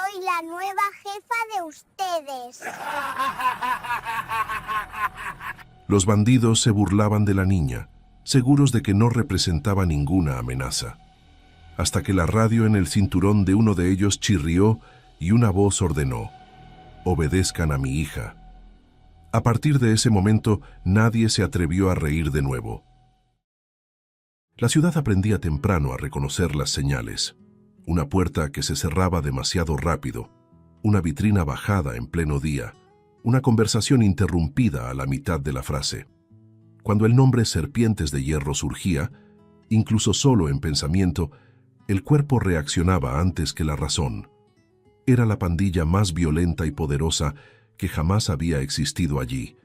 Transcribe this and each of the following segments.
soy la nueva jefa de ustedes. Los bandidos se burlaban de la niña, seguros de que no representaba ninguna amenaza, hasta que la radio en el cinturón de uno de ellos chirrió y una voz ordenó: «Obedezcan a mi hija». A partir de ese momento, nadie se atrevió a reír de nuevo. La ciudad aprendía temprano a reconocer las señales: una puerta que se cerraba demasiado rápido, una vitrina bajada en pleno día, una conversación interrumpida a la mitad de la frase. Cuando el nombre Serpientes de Hierro surgía, incluso solo en pensamiento, el cuerpo reaccionaba antes que la razón. Era la pandilla más violenta y poderosa que jamás había existido allí,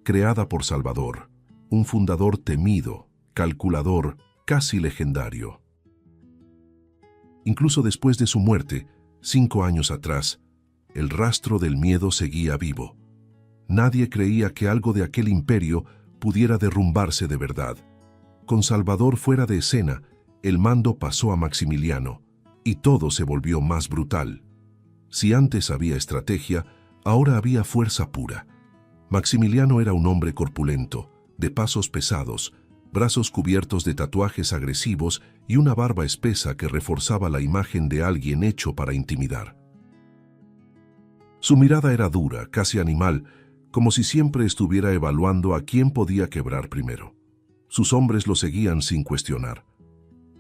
creada por Salvador, un fundador temido, calculador, casi legendario. Incluso después de su muerte, 5 años atrás, el rastro del miedo seguía vivo. Nadie creía que algo de aquel imperio pudiera derrumbarse de verdad. Con Salvador fuera de escena, el mando pasó a Maximiliano, y todo se volvió más brutal. Si antes había estrategia, ahora había fuerza pura. Maximiliano era un hombre corpulento, de pasos pesados, brazos cubiertos de tatuajes agresivos y una barba espesa que reforzaba la imagen de alguien hecho para intimidar. Su mirada era dura, casi animal, como si siempre estuviera evaluando a quién podía quebrar primero. Sus hombres lo seguían sin cuestionar.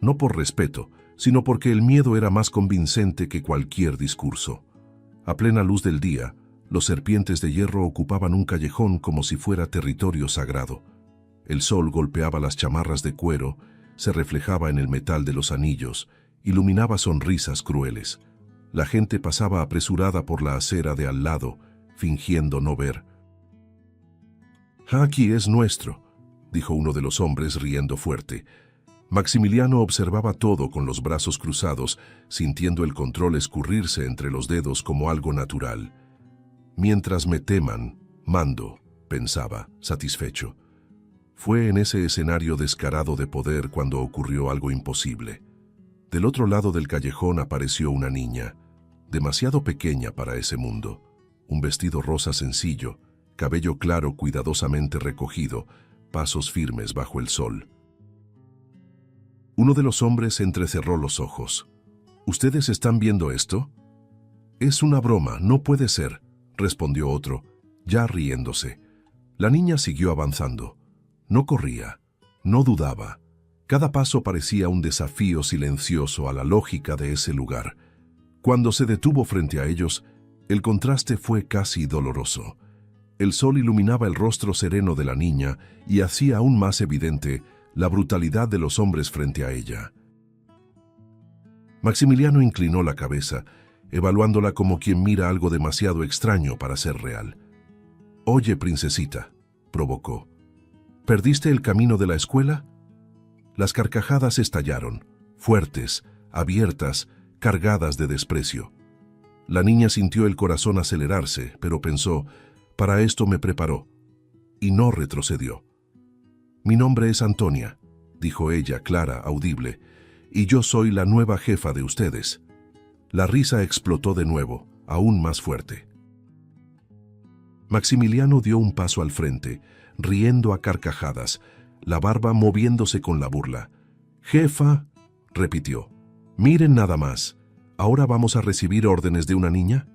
No por respeto, sino porque el miedo era más convincente que cualquier discurso. A plena luz del día, los Serpientes de Hierro ocupaban un callejón como si fuera territorio sagrado. El sol golpeaba las chamarras de cuero, se reflejaba en el metal de los anillos, iluminaba sonrisas crueles. La gente pasaba apresurada por la acera de al lado, fingiendo no ver. «Aquí es nuestro», dijo uno de los hombres riendo fuerte. Maximiliano observaba todo con los brazos cruzados, sintiendo el control escurrirse entre los dedos como algo natural. «Mientras me teman, mando», pensaba, satisfecho. Fue en ese escenario descarado de poder cuando ocurrió algo imposible. Del otro lado del callejón apareció una niña, demasiado pequeña para ese mundo. Un vestido rosa sencillo, cabello claro cuidadosamente recogido, pasos firmes bajo el sol. Uno de los hombres entrecerró los ojos. «¿Ustedes están viendo esto?» «Es una broma, no puede ser», respondió otro, ya riéndose. La niña siguió avanzando. No corría, no dudaba. Cada paso parecía un desafío silencioso a la lógica de ese lugar. Cuando se detuvo frente a ellos, el contraste fue casi doloroso. El sol iluminaba el rostro sereno de la niña y hacía aún más evidente la brutalidad de los hombres frente a ella. Maximiliano inclinó la cabeza, evaluándola como quien mira algo demasiado extraño para ser real. «Oye, princesita», provocó, «¿perdiste el camino de la escuela?» Las carcajadas estallaron, fuertes, abiertas, cargadas de desprecio. La niña sintió el corazón acelerarse, pero pensó: «Para esto me preparó», y no retrocedió. «Mi nombre es Antonia», dijo ella, clara, audible, «y yo soy la nueva jefa de ustedes». La risa explotó de nuevo, aún más fuerte. Maximiliano dio un paso al frente, riendo a carcajadas, la barba moviéndose con la burla. «Jefa», repitió, «miren nada más. ¿Ahora vamos a recibir órdenes de una niña?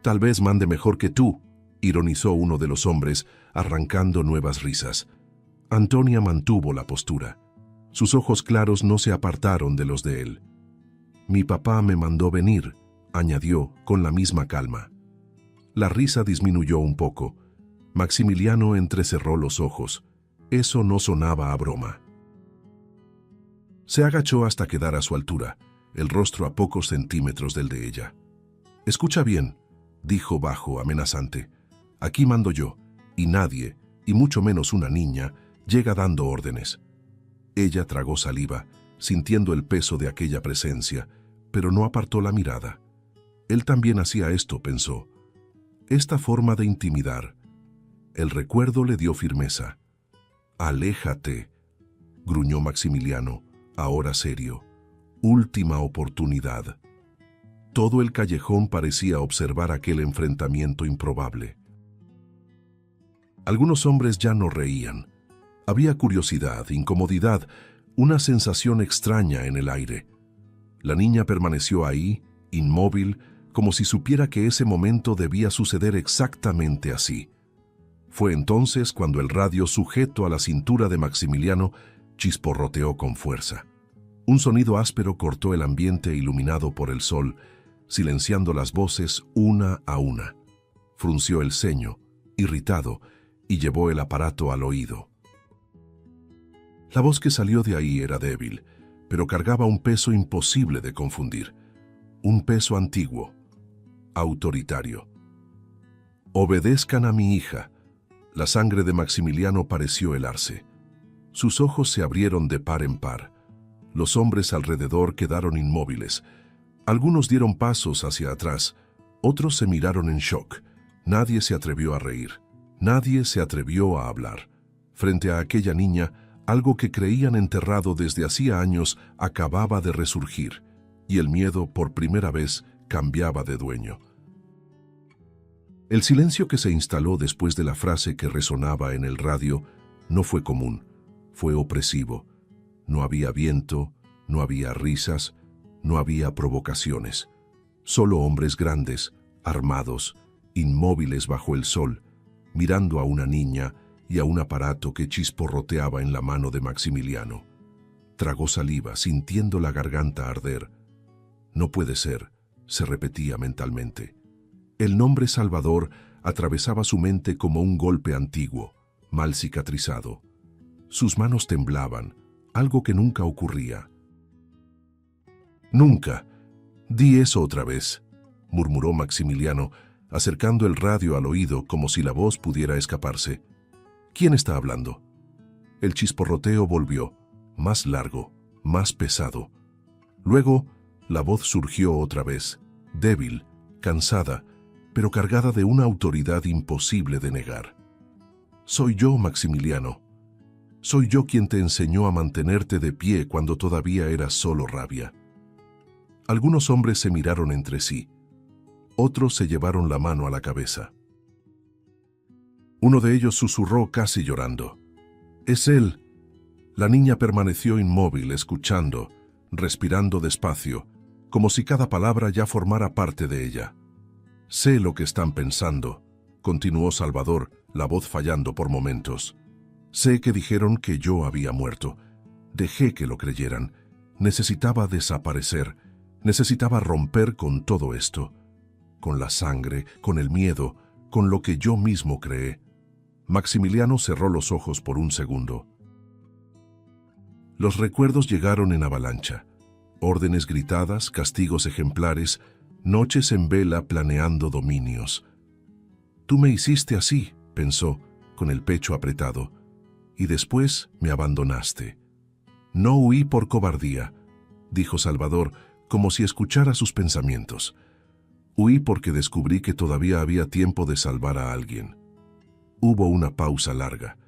Tal vez mande mejor que tú», ironizó uno de los hombres, arrancando nuevas risas. Antonia mantuvo la postura. Sus ojos claros no se apartaron de los de él. «Mi papá me mandó venir», añadió con la misma calma. La risa disminuyó un poco. Maximiliano entrecerró los ojos. Eso no sonaba a broma. Se agachó hasta quedar a su altura, el rostro a pocos centímetros del de ella. «Escucha bien», dijo bajo, amenazante. «Aquí mando yo, y nadie, y mucho menos una niña, llega dando órdenes». Ella tragó saliva, sintiendo el peso de aquella presencia, pero no apartó la mirada. Él también hacía esto, pensó. Esta forma de intimidar. El recuerdo le dio firmeza. «Aléjate», gruñó Maximiliano, ahora serio. «Última oportunidad». Todo el callejón parecía observar aquel enfrentamiento improbable. Algunos hombres ya no reían. Había curiosidad, incomodidad, una sensación extraña en el aire. La niña permaneció ahí, inmóvil, como si supiera que ese momento debía suceder exactamente así. Fue entonces cuando el radio sujeto a la cintura de Maximiliano chisporroteó con fuerza. Un sonido áspero cortó el ambiente iluminado por el sol, silenciando las voces una a una. Frunció el ceño, irritado, y llevó el aparato al oído. La voz que salió de ahí era débil, pero cargaba un peso imposible de confundir. Un peso antiguo, autoritario. «Obedezcan a mi hija». La sangre de Maximiliano pareció helarse. Sus ojos se abrieron de par en par. Los hombres alrededor quedaron inmóviles. Algunos dieron pasos hacia atrás, otros se miraron en shock. Nadie se atrevió a reír. Nadie se atrevió a hablar. Frente a aquella niña, algo que creían enterrado desde hacía años acababa de resurgir, y el miedo, por primera vez, cambiaba de dueño. El silencio que se instaló después de la frase que resonaba en el radio no fue común, fue opresivo. No había viento, no había risas, no había provocaciones. Solo hombres grandes, armados, inmóviles bajo el sol, mirando a una niña y a un aparato que chisporroteaba en la mano de Maximiliano. Tragó saliva, sintiendo la garganta arder. «No puede ser», se repetía mentalmente. El nombre Salvador atravesaba su mente como un golpe antiguo, mal cicatrizado. Sus manos temblaban, algo que nunca ocurría. «Nunca. Di eso otra vez», murmuró Maximiliano, acercando el radio al oído como si la voz pudiera escaparse. «¿Quién está hablando?» El chisporroteo volvió, más largo, más pesado. Luego, la voz surgió otra vez, débil, cansada, pero cargada de una autoridad imposible de negar. «Soy yo, Maximiliano. Soy yo quien te enseñó a mantenerte de pie cuando todavía eras solo rabia». Algunos hombres se miraron entre sí. Otros se llevaron la mano a la cabeza. Uno de ellos susurró casi llorando. «Es él». La niña permaneció inmóvil, escuchando, respirando despacio, como si cada palabra ya formara parte de ella. «Sé lo que están pensando», continuó Salvador, la voz fallando por momentos. «Sé que dijeron que yo había muerto. Dejé que lo creyeran. Necesitaba desaparecer. Necesitaba romper con todo esto. Con la sangre, con el miedo, con lo que yo mismo creé». Maximiliano cerró los ojos por un segundo. Los recuerdos llegaron en avalancha. Órdenes gritadas, castigos ejemplares, noches en vela planeando dominios. «Tú me hiciste así», pensó, con el pecho apretado, «y después me abandonaste». «No huí por cobardía», dijo Salvador, como si escuchara sus pensamientos. «Huí porque descubrí que todavía había tiempo de salvar a alguien». Hubo una pausa larga.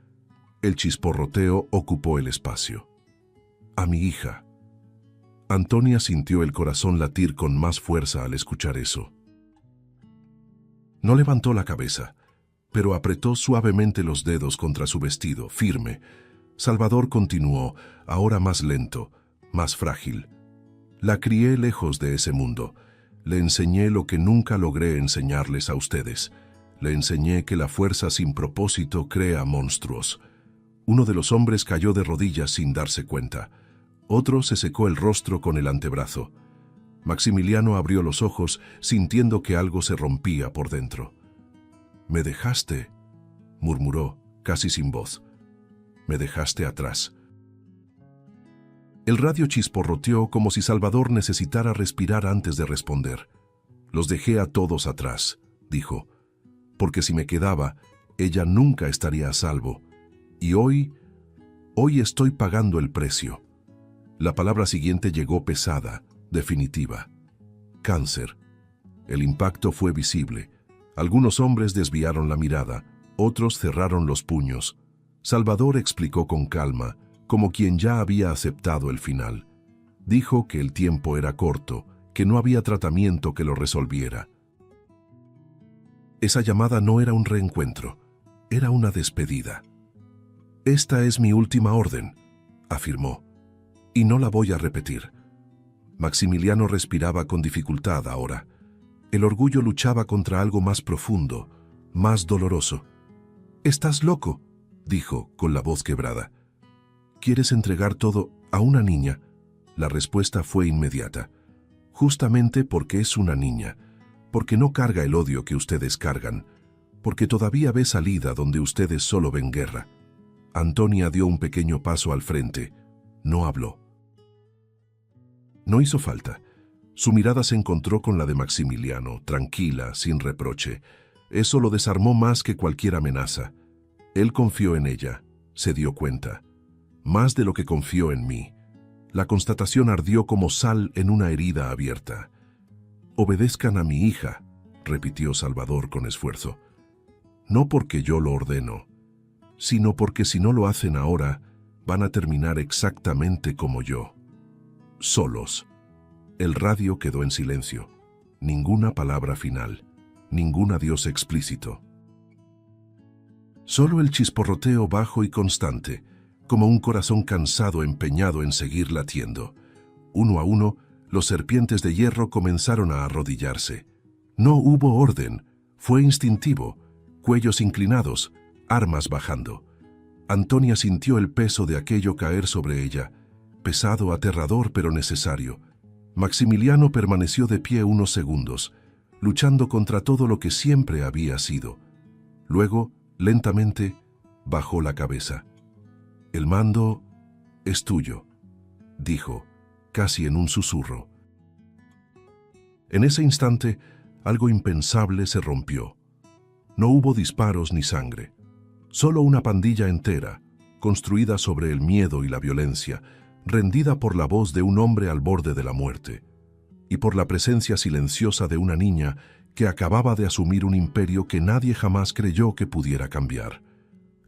El chisporroteo ocupó el espacio. «A mi hija». Antonia sintió el corazón latir con más fuerza al escuchar eso. No levantó la cabeza, pero apretó suavemente los dedos contra su vestido, firme. Salvador continuó, ahora más lento, más frágil. «La crié lejos de ese mundo. Le enseñé lo que nunca logré enseñarles a ustedes. Le enseñé que la fuerza sin propósito crea monstruos». Uno de los hombres cayó de rodillas sin darse cuenta. Otro se secó el rostro con el antebrazo. Maximiliano abrió los ojos, sintiendo que algo se rompía por dentro. «Me dejaste», murmuró, casi sin voz. «Me dejaste atrás». El radio chisporroteó como si Salvador necesitara respirar antes de responder. «Los dejé a todos atrás», dijo, «porque si me quedaba, ella nunca estaría a salvo. Y hoy estoy pagando el precio». La palabra siguiente llegó pesada, definitiva. «Cáncer». El impacto fue visible. Algunos hombres desviaron la mirada, otros cerraron los puños. Salvador explicó con calma, como quien ya había aceptado el final. Dijo que el tiempo era corto, que no había tratamiento que lo resolviera. Esa llamada no era un reencuentro, era una despedida. «Esta es mi última orden», afirmó, «y no la voy a repetir». Maximiliano respiraba con dificultad ahora. El orgullo luchaba contra algo más profundo, más doloroso. «Estás loco», dijo con la voz quebrada. «¿Quieres entregar todo a una niña?» La respuesta fue inmediata. «Justamente porque es una niña, porque no carga el odio que ustedes cargan, porque todavía ve salida donde ustedes solo ven guerra». Antonia dio un pequeño paso al frente. No habló. No hizo falta. Su mirada se encontró con la de Maximiliano, tranquila, sin reproche. Eso lo desarmó más que cualquier amenaza. Él confió en ella, se dio cuenta. Más de lo que confió en mí. La constatación ardió como sal en una herida abierta. «Obedezcan a mi hija», repitió Salvador con esfuerzo. «No porque yo lo ordeno, sino porque si no lo hacen ahora, van a terminar exactamente como yo. Solos». El radio quedó en silencio. Ninguna palabra final, ningún adiós explícito. Solo el chisporroteo bajo y constante, como un corazón cansado empeñado en seguir latiendo. Uno a uno, los serpientes de hierro comenzaron a arrodillarse. No hubo orden, fue instintivo, cuellos inclinados, armas bajando. Antonia sintió el peso de aquello caer sobre ella, pesado, aterrador, pero necesario. Maximiliano permaneció de pie unos segundos, luchando contra todo lo que siempre había sido. Luego, lentamente, bajó la cabeza. «El mando es tuyo», dijo, casi en un susurro. En ese instante, algo impensable se rompió. No hubo disparos ni sangre. Solo una pandilla entera, construida sobre el miedo y la violencia, rendida por la voz de un hombre al borde de la muerte, y por la presencia silenciosa de una niña que acababa de asumir un imperio que nadie jamás creyó que pudiera cambiar.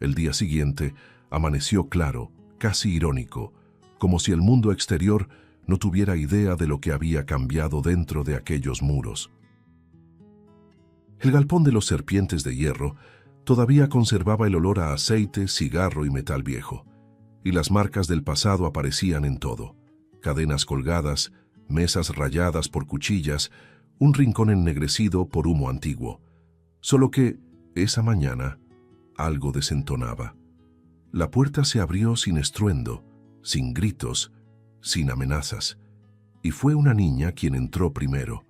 El día siguiente amaneció claro, casi irónico, como si el mundo exterior no tuviera idea de lo que había cambiado dentro de aquellos muros. El galpón de los serpientes de hierro todavía conservaba el olor a aceite, cigarro y metal viejo, y las marcas del pasado aparecían en todo: cadenas colgadas, mesas rayadas por cuchillas, un rincón ennegrecido por humo antiguo. Solo que, esa mañana, algo desentonaba. La puerta se abrió sin estruendo, sin gritos, sin amenazas, y fue una niña quien entró primero.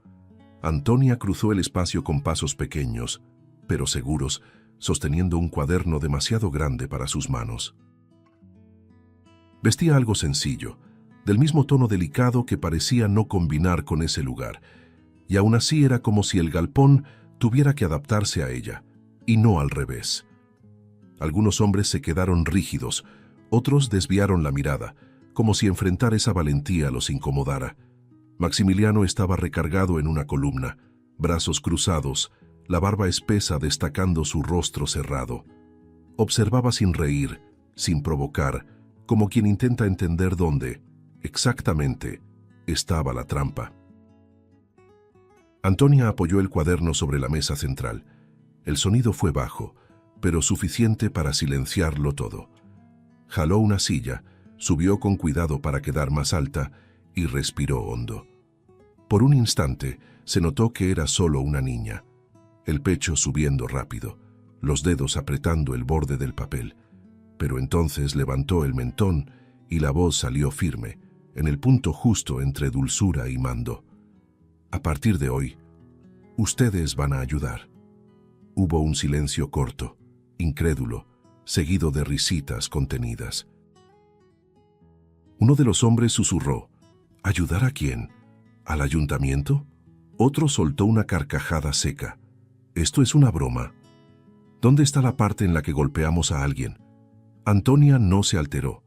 Antonia cruzó el espacio con pasos pequeños, pero seguros, sosteniendo un cuaderno demasiado grande para sus manos. Vestía algo sencillo, del mismo tono delicado que parecía no combinar con ese lugar, y aún así era como si el galpón tuviera que adaptarse a ella, y no al revés. Algunos hombres se quedaron rígidos, otros desviaron la mirada, como si enfrentar esa valentía los incomodara. Maximiliano estaba recargado en una columna, brazos cruzados, la barba espesa destacando su rostro cerrado. Observaba sin reír, sin provocar, como quien intenta entender dónde, exactamente, estaba la trampa. Antonia apoyó el cuaderno sobre la mesa central. El sonido fue bajo, pero suficiente para silenciarlo todo. Jaló una silla, subió con cuidado para quedar más alta y respiró hondo. Por un instante se notó que era solo una niña, el pecho subiendo rápido, los dedos apretando el borde del papel. Pero entonces levantó el mentón y la voz salió firme, en el punto justo entre dulzura y mando. «A partir de hoy, ustedes van a ayudar». Hubo un silencio corto, incrédulo, seguido de risitas contenidas. Uno de los hombres susurró: «¿Ayudar a quién? ¿Al ayuntamiento?» Otro soltó una carcajada seca. «Esto es una broma. ¿Dónde está la parte en la que golpeamos a alguien?» Antonia no se alteró.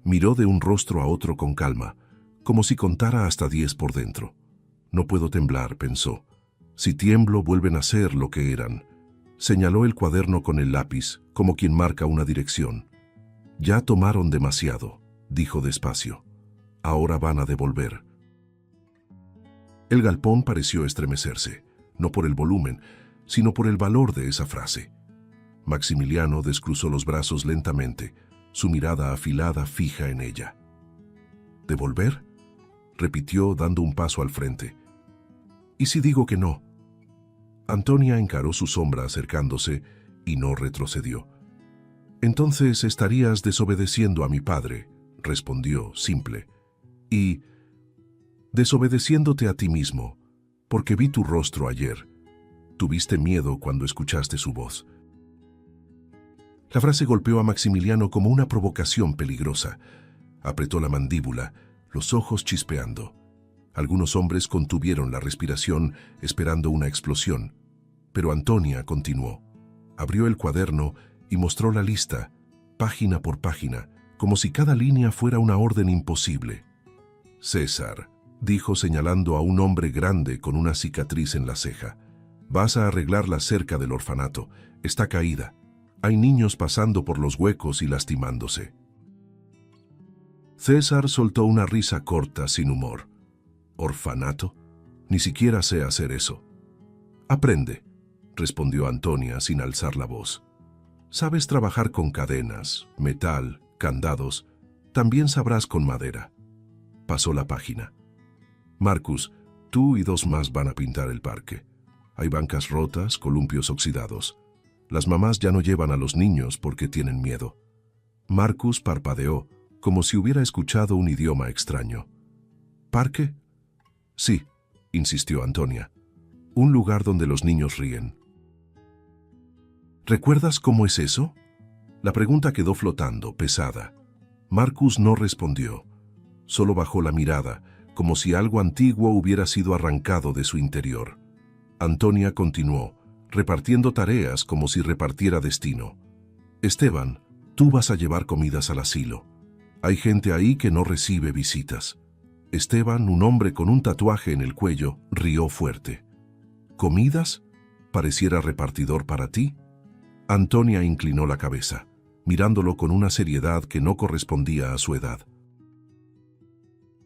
Miró de un rostro a otro con calma, como si contara hasta 10 por dentro. «No puedo temblar», pensó. «Si tiemblo, vuelven a ser lo que eran». Señaló el cuaderno con el lápiz, como quien marca una dirección. «Ya tomaron demasiado», dijo despacio. «Ahora van a devolver». El galpón pareció estremecerse, no por el volumen, sino por el valor de esa frase. Maximiliano descruzó los brazos lentamente, su mirada afilada fija en ella. ¿Devolver?, repitió dando un paso al frente. ¿Y si digo que no? Antonia encaró su sombra acercándose y no retrocedió. Entonces estarías desobedeciendo a mi padre, respondió, simple, y desobedeciéndote a ti mismo, porque vi tu rostro ayer. Tuviste miedo cuando escuchaste su voz. La frase golpeó a Maximiliano como una provocación peligrosa. Apretó la mandíbula, los ojos chispeando. Algunos hombres contuvieron la respiración esperando una explosión, pero Antonia continuó. Abrió el cuaderno y mostró la lista, página por página, como si cada línea fuera una orden imposible. César, dijo señalando a un hombre grande con una cicatriz en la ceja. Vas a arreglar la cerca del orfanato. Está caída. Hay niños pasando por los huecos y lastimándose. César soltó una risa corta, sin humor. ¿Orfanato? Ni siquiera sé hacer eso. Aprende, respondió Antonia sin alzar la voz. Sabes trabajar con cadenas, metal, candados. También sabrás con madera. Pasó la página. Marcus, tú y 2 más van a pintar el parque. Hay bancas rotas, columpios oxidados. Las mamás ya no llevan a los niños porque tienen miedo. Marcus parpadeó, como si hubiera escuchado un idioma extraño. ¿Parque? Sí, insistió Antonia. Un lugar donde los niños ríen. ¿Recuerdas cómo es eso? La pregunta quedó flotando, pesada. Marcus no respondió. Solo bajó la mirada, como si algo antiguo hubiera sido arrancado de su interior. Antonia continuó, repartiendo tareas como si repartiera destino. Esteban, tú vas a llevar comidas al asilo. Hay gente ahí que no recibe visitas. Esteban, un hombre con un tatuaje en el cuello, rió fuerte. ¿Comidas? ¿Pareciera repartidor para ti? Antonia inclinó la cabeza, mirándolo con una seriedad que no correspondía a su edad.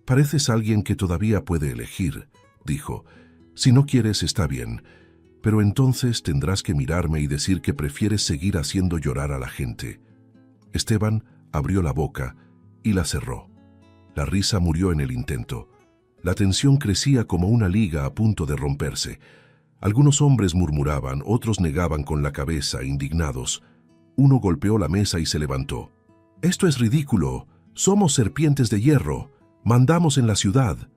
Pareces alguien que todavía puede elegir, dijo. Si no quieres, está bien, pero entonces tendrás que mirarme y decir que prefieres seguir haciendo llorar a la gente. Esteban abrió la boca y la cerró. La risa murió en el intento. La tensión crecía como una liga a punto de romperse. Algunos hombres murmuraban, otros negaban con la cabeza, indignados. Uno golpeó la mesa y se levantó. «Esto es ridículo. Somos serpientes de hierro. Mandamos en la ciudad».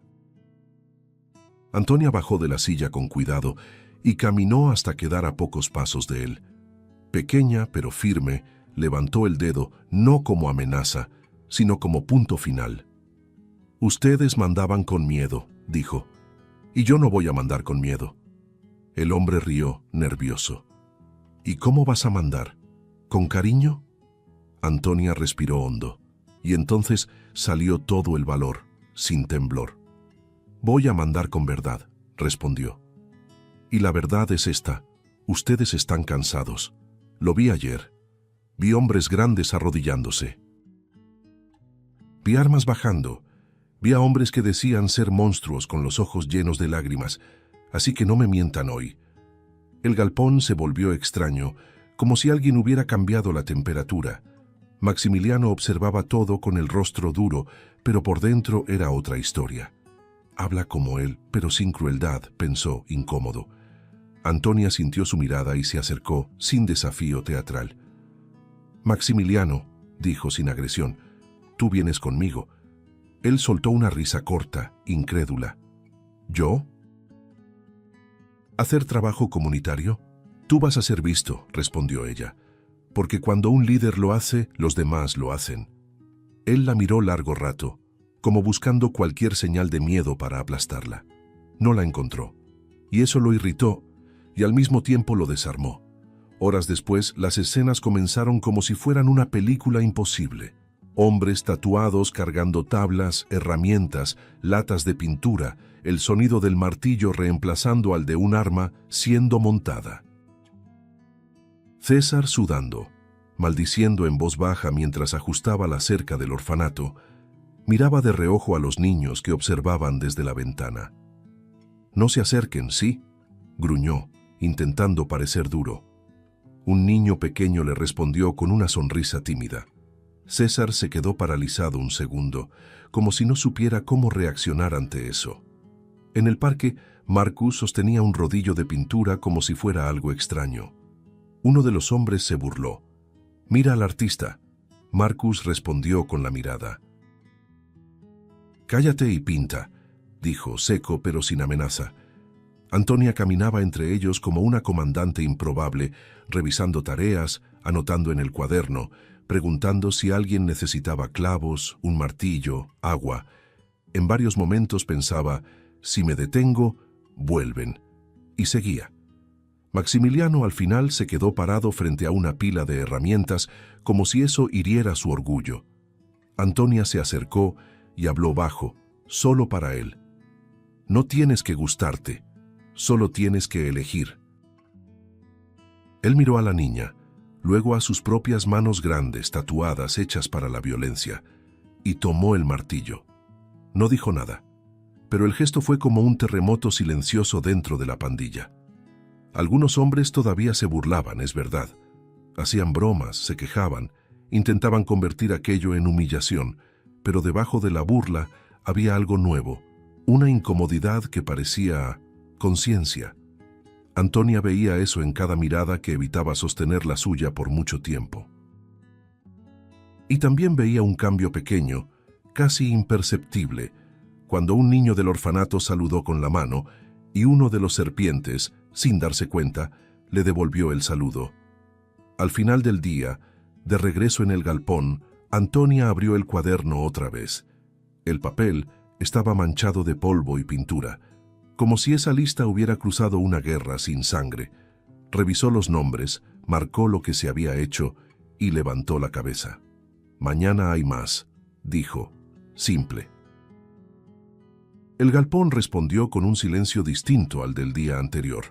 Antonia bajó de la silla con cuidado y caminó hasta quedar a pocos pasos de él. Pequeña pero firme, levantó el dedo no como amenaza, sino como punto final. «Ustedes mandaban con miedo», dijo, «y yo no voy a mandar con miedo». El hombre rió, nervioso. «¿Y cómo vas a mandar? ¿Con cariño?» Antonia respiró hondo, y entonces salió todo el valor, sin temblor. «Voy a mandar con verdad», respondió. «Y la verdad es esta. Ustedes están cansados. Lo vi ayer. Vi hombres grandes arrodillándose. Vi armas bajando. Vi a hombres que decían ser monstruos con los ojos llenos de lágrimas, así que no me mientan hoy». El galpón se volvió extraño, como si alguien hubiera cambiado la temperatura. Maximiliano observaba todo con el rostro duro, pero por dentro era otra historia. «Habla como él, pero sin crueldad», pensó, incómodo. Antonia sintió su mirada y se acercó, sin desafío teatral. «Maximiliano», dijo sin agresión, «tú vienes conmigo». Él soltó una risa corta, incrédula. «¿Yo? ¿Hacer trabajo comunitario? Tú vas a ser visto», respondió ella, «porque cuando un líder lo hace, los demás lo hacen». Él la miró largo rato, como buscando cualquier señal de miedo para aplastarla. No la encontró, y eso lo irritó, y al mismo tiempo lo desarmó. Horas después, las escenas comenzaron como si fueran una película imposible. Hombres tatuados cargando tablas, herramientas, latas de pintura, el sonido del martillo reemplazando al de un arma siendo montada. César sudando, maldiciendo en voz baja mientras ajustaba la cerca del orfanato, miraba de reojo a los niños que observaban desde la ventana. No se acerquen, ¿sí?, gruñó, intentando parecer duro. Un niño pequeño le respondió con una sonrisa tímida. César se quedó paralizado un segundo, como si no supiera cómo reaccionar ante eso. En el parque, Marcus sostenía un rodillo de pintura como si fuera algo extraño. Uno de los hombres se burló. «Mira al artista». Marcus respondió con la mirada. «Cállate y pinta», dijo, seco pero sin amenaza. Antonia caminaba entre ellos como una comandante improbable, revisando tareas, anotando en el cuaderno, preguntando si alguien necesitaba clavos, un martillo, agua. En varios momentos pensaba, si me detengo, vuelven. Y seguía. Maximiliano al final se quedó parado frente a una pila de herramientas, como si eso hiriera su orgullo. Antonia se acercó y habló bajo, solo para él. «No tienes que gustarte, solo tienes que elegir». Él miró a la niña, luego a sus propias manos grandes, tatuadas, hechas para la violencia, y tomó el martillo. No dijo nada, pero el gesto fue como un terremoto silencioso dentro de la pandilla. Algunos hombres todavía se burlaban, es verdad. Hacían bromas, se quejaban, intentaban convertir aquello en humillación, pero debajo de la burla había algo nuevo, una incomodidad que parecía conciencia. Antonia veía eso en cada mirada que evitaba sostener la suya por mucho tiempo. Y también veía un cambio pequeño, casi imperceptible, cuando un niño del orfanato saludó con la mano y uno de los serpientes, sin darse cuenta, le devolvió el saludo. Al final del día, de regreso en el galpón, Antonia abrió el cuaderno otra vez. El papel estaba manchado de polvo y pintura, como si esa lista hubiera cruzado una guerra sin sangre. Revisó los nombres, marcó lo que se había hecho y levantó la cabeza. «Mañana hay más», dijo, simple. El galpón respondió con un silencio distinto al del día anterior.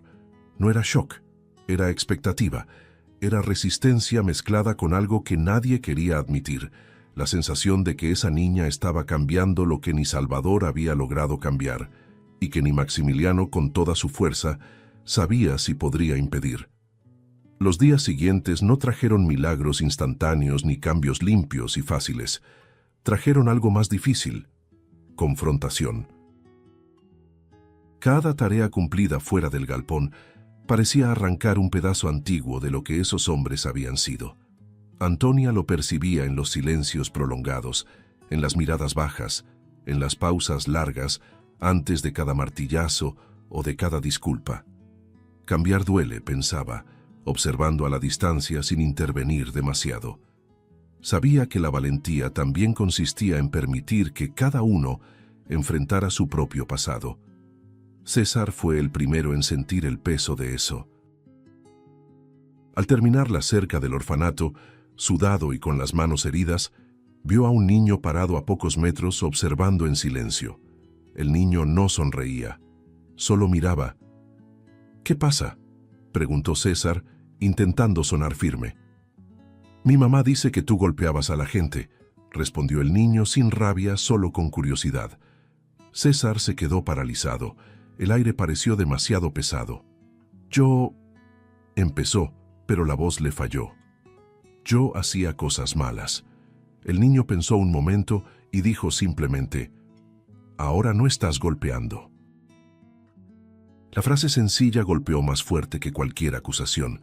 No era shock, era expectativa, era resistencia mezclada con algo que nadie quería admitir, la sensación de que esa niña estaba cambiando lo que ni Salvador había logrado cambiar, y que ni Maximiliano con toda su fuerza sabía si podría impedir. Los días siguientes no trajeron milagros instantáneos ni cambios limpios y fáciles. Trajeron algo más difícil: confrontación. Cada tarea cumplida fuera del galpón parecía arrancar un pedazo antiguo de lo que esos hombres habían sido. Antonia lo percibía en los silencios prolongados, en las miradas bajas, en las pausas largas antes de cada martillazo o de cada disculpa. Cambiar duele, pensaba, observando a la distancia sin intervenir demasiado. Sabía que la valentía también consistía en permitir que cada uno enfrentara su propio pasado. César fue el primero en sentir el peso de eso. Al terminar la cerca del orfanato, sudado y con las manos heridas, vio a un niño parado a pocos metros observando en silencio. El niño no sonreía, solo miraba. «¿Qué pasa?», preguntó César, intentando sonar firme. «Mi mamá dice que tú golpeabas a la gente», respondió el niño sin rabia, solo con curiosidad. César se quedó paralizado. El aire pareció demasiado pesado. «Yo…», empezó, pero la voz le falló. «Yo hacía cosas malas». El niño pensó un momento y dijo simplemente: «Ahora no estás golpeando». La frase sencilla golpeó más fuerte que cualquier acusación.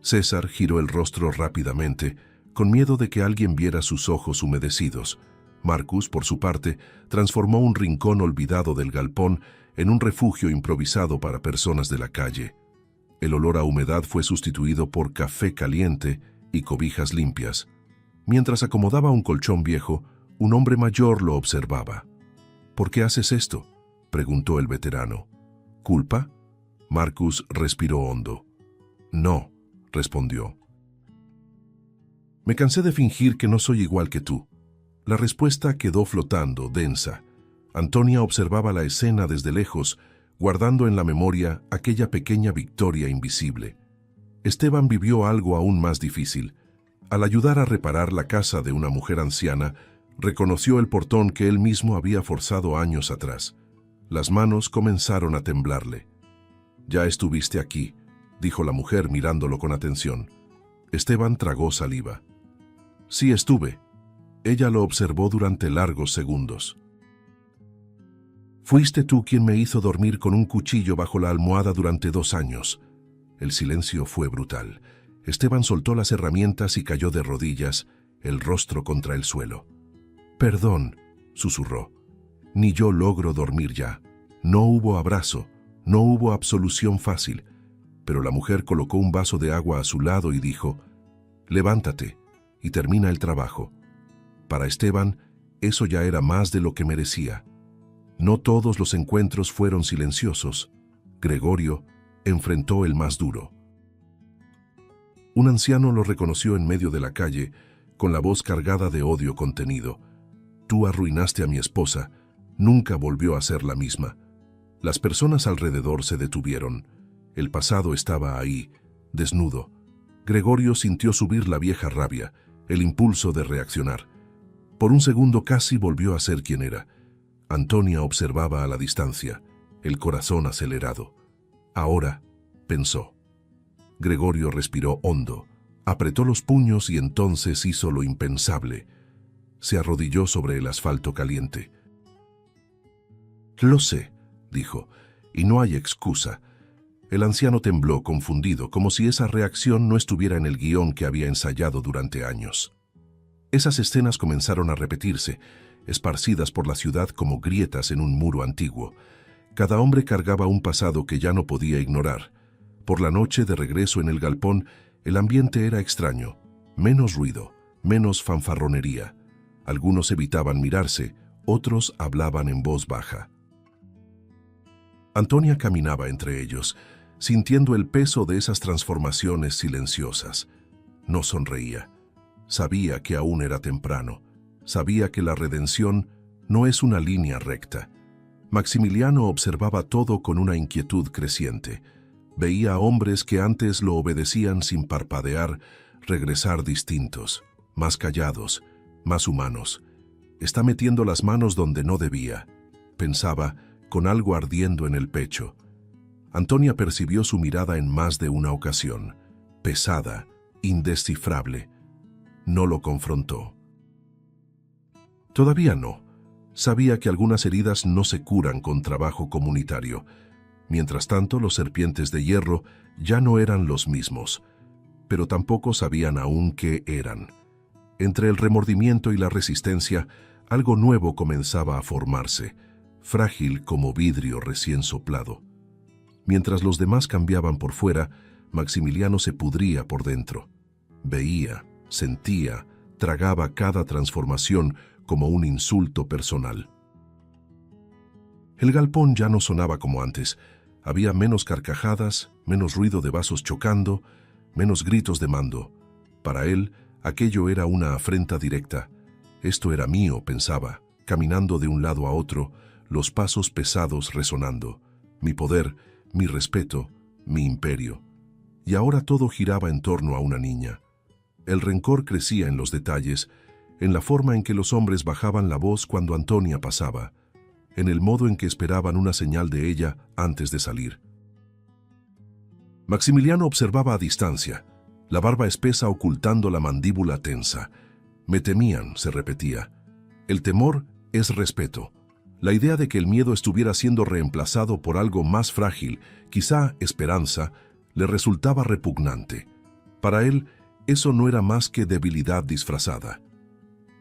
César giró el rostro rápidamente, con miedo de que alguien viera sus ojos humedecidos. Marcus, por su parte, transformó un rincón olvidado del galpón en un refugio improvisado para personas de la calle. El olor a humedad fue sustituido por café caliente y cobijas limpias. Mientras acomodaba un colchón viejo, un hombre mayor lo observaba. «¿Por qué haces esto?», preguntó el veterano. «¿Culpa?». Marcus respiró hondo. «No», respondió. «Me cansé de fingir que no soy igual que tú». La respuesta quedó flotando, densa. Antonia observaba la escena desde lejos, guardando en la memoria aquella pequeña victoria invisible. Esteban vivió algo aún más difícil. Al ayudar a reparar la casa de una mujer anciana, reconoció el portón que él mismo había forzado años atrás. Las manos comenzaron a temblarle. «Ya estuviste aquí», dijo la mujer mirándolo con atención. Esteban tragó saliva. «Sí estuve». Ella lo observó durante largos segundos. «Fuiste tú quien me hizo dormir con un cuchillo bajo la almohada durante 2 años». El silencio fue brutal. Esteban soltó las herramientas y cayó de rodillas, el rostro contra el suelo. «Perdón», susurró. «Ni yo logro dormir ya. No hubo abrazo, no hubo absolución fácil». Pero la mujer colocó un vaso de agua a su lado y dijo: «Levántate y termina el trabajo». Para Esteban, eso ya era más de lo que merecía. No todos los encuentros fueron silenciosos. Gregorio enfrentó el más duro. Un anciano lo reconoció en medio de la calle, con la voz cargada de odio contenido. «Tú arruinaste a mi esposa. Nunca volvió a ser la misma». Las personas alrededor se detuvieron. El pasado estaba ahí, desnudo. Gregorio sintió subir la vieja rabia, el impulso de reaccionar. Por un segundo casi volvió a ser quien era. Antonia observaba a la distancia, el corazón acelerado. «Ahora», pensó. Gregorio respiró hondo, apretó los puños y entonces hizo lo impensable. Se arrodilló sobre el asfalto caliente. «Lo sé», dijo, «y no hay excusa». El anciano tembló, confundido, como si esa reacción no estuviera en el guión que había ensayado durante años. Esas escenas comenzaron a repetirse, esparcidas por la ciudad como grietas en un muro antiguo. Cada hombre cargaba un pasado que ya no podía ignorar. Por la noche, de regreso en el galpón, el ambiente era extraño. Menos ruido, menos fanfarronería. Algunos evitaban mirarse, otros hablaban en voz baja. Antonia caminaba entre ellos, sintiendo el peso de esas transformaciones silenciosas. No sonreía. Sabía que aún era temprano. Sabía que la redención no es una línea recta. Maximiliano observaba todo con una inquietud creciente. Veía a hombres que antes lo obedecían sin parpadear regresar distintos, más callados, más humanos. «Está metiendo las manos donde no debía», pensaba, con algo ardiendo en el pecho. Antonia percibió su mirada en más de una ocasión, pesada, indescifrable. No lo confrontó. Todavía no. Sabía que algunas heridas no se curan con trabajo comunitario. Mientras tanto, los serpientes de hierro ya no eran los mismos, pero tampoco sabían aún qué eran. Entre el remordimiento y la resistencia, algo nuevo comenzaba a formarse, frágil como vidrio recién soplado. Mientras los demás cambiaban por fuera, Maximiliano se pudría por dentro. Veía, sentía, tragaba cada transformación como un insulto personal. El galpón ya no sonaba como antes. Había menos carcajadas, menos ruido de vasos chocando, menos gritos de mando. Para él, aquello era una afrenta directa. «Esto era mío», pensaba, caminando de un lado a otro, los pasos pesados resonando. «Mi poder, mi respeto, mi imperio». Y ahora todo giraba en torno a una niña. El rencor crecía en los detalles, en la forma en que los hombres bajaban la voz cuando Antonia pasaba, en el modo en que esperaban una señal de ella antes de salir. Maximiliano observaba a distancia, la barba espesa ocultando la mandíbula tensa. «Me temían», se repetía. El temor es respeto. La idea de que el miedo estuviera siendo reemplazado por algo más frágil, quizá esperanza, le resultaba repugnante. Para él, eso no era más que debilidad disfrazada.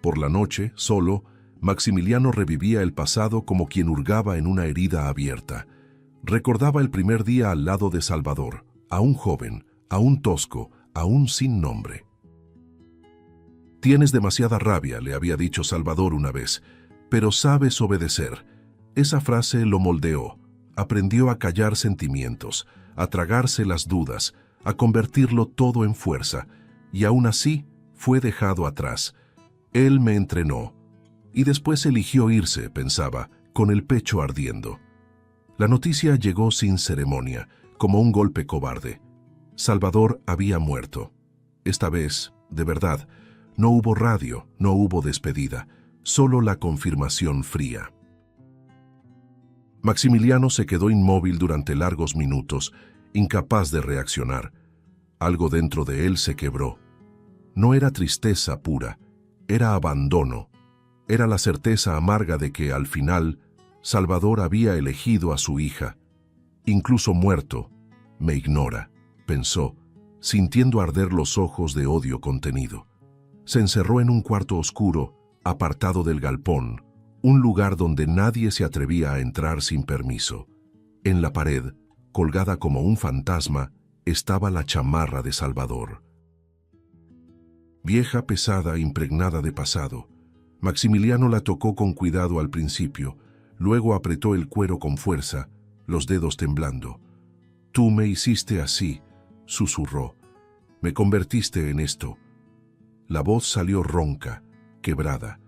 Por la noche, solo, Maximiliano revivía el pasado como quien hurgaba en una herida abierta. Recordaba el primer día al lado de Salvador, aún joven, aún tosco, aún sin nombre. «Tienes demasiada rabia», le había dicho Salvador una vez, «pero sabes obedecer». Esa frase lo moldeó. Aprendió a callar sentimientos, a tragarse las dudas, a convertirlo todo en fuerza, y aún así fue dejado atrás. Él me entrenó. Y después eligió irse, pensaba, con el pecho ardiendo. La noticia llegó sin ceremonia, como un golpe cobarde. Salvador había muerto. Esta vez, de verdad, no hubo radio, no hubo despedida, solo la confirmación fría. Maximiliano se quedó inmóvil durante largos minutos, incapaz de reaccionar. Algo dentro de él se quebró. No era tristeza pura, era abandono. Era la certeza amarga de que, al final, Salvador había elegido a su hija. Incluso muerto, me ignora, pensó, sintiendo arder los ojos de odio contenido. Se encerró en un cuarto oscuro, apartado del galpón, un lugar donde nadie se atrevía a entrar sin permiso. En la pared, colgada como un fantasma, estaba la chamarra de Salvador. Vieja, pesada, impregnada de pasado. Maximiliano la tocó con cuidado al principio, luego apretó el cuero con fuerza, los dedos temblando. «Tú me hiciste así», susurró. «Me convertiste en esto». La voz salió ronca, quebrada.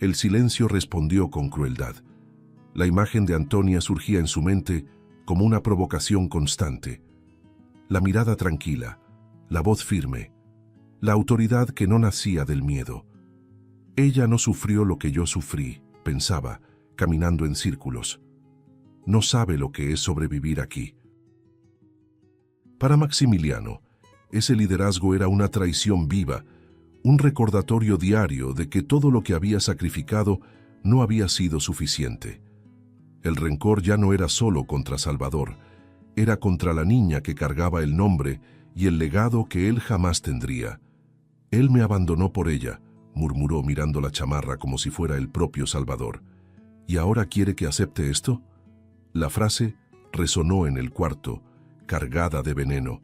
El silencio respondió con crueldad. La imagen de Antonia surgía en su mente como una provocación constante. La mirada tranquila, la voz firme, la autoridad que no nacía del miedo. Ella no sufrió lo que yo sufrí, pensaba, caminando en círculos. No sabe lo que es sobrevivir aquí. Para Maximiliano, ese liderazgo era una traición viva, un recordatorio diario de que todo lo que había sacrificado no había sido suficiente. El rencor ya no era solo contra Salvador, era contra la niña que cargaba el nombre y el legado que él jamás tendría. «Él me abandonó por ella», murmuró mirando la chamarra como si fuera el propio Salvador. «¿Y ahora quiere que acepte esto?». La frase resonó en el cuarto, cargada de veneno.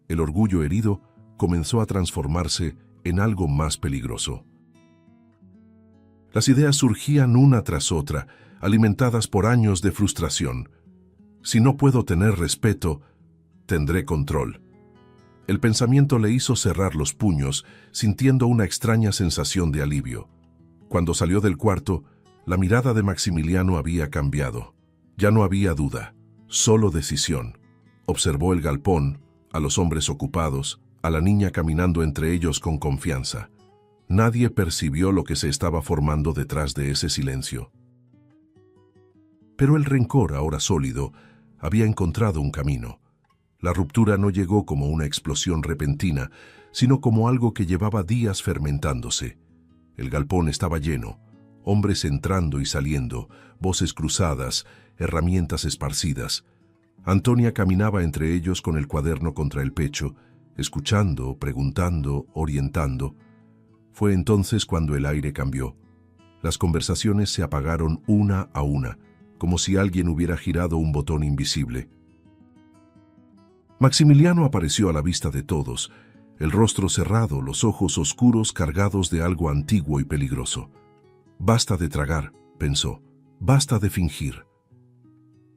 El orgullo herido comenzó a transformarse en algo más peligroso. Las ideas surgían una tras otra, alimentadas por años de frustración. Si no puedo tener respeto, tendré control. El pensamiento le hizo cerrar los puños, sintiendo una extraña sensación de alivio. Cuando salió del cuarto, la mirada de Maximiliano había cambiado. Ya no había duda, solo decisión. Observó el galpón, a los hombres ocupados, a la niña caminando entre ellos con confianza. Nadie percibió lo que se estaba formando detrás de ese silencio. Pero el rencor, ahora sólido, había encontrado un camino. La ruptura no llegó como una explosión repentina, sino como algo que llevaba días fermentándose. El galpón estaba lleno, hombres entrando y saliendo, voces cruzadas, herramientas esparcidas. Antonia caminaba entre ellos con el cuaderno contra el pecho, escuchando, preguntando, orientando. Fue entonces cuando el aire cambió. Las conversaciones se apagaron una a una, como si alguien hubiera girado un botón invisible. Maximiliano apareció a la vista de todos, el rostro cerrado, los ojos oscuros cargados de algo antiguo y peligroso. «Basta de tragar», pensó, «basta de fingir».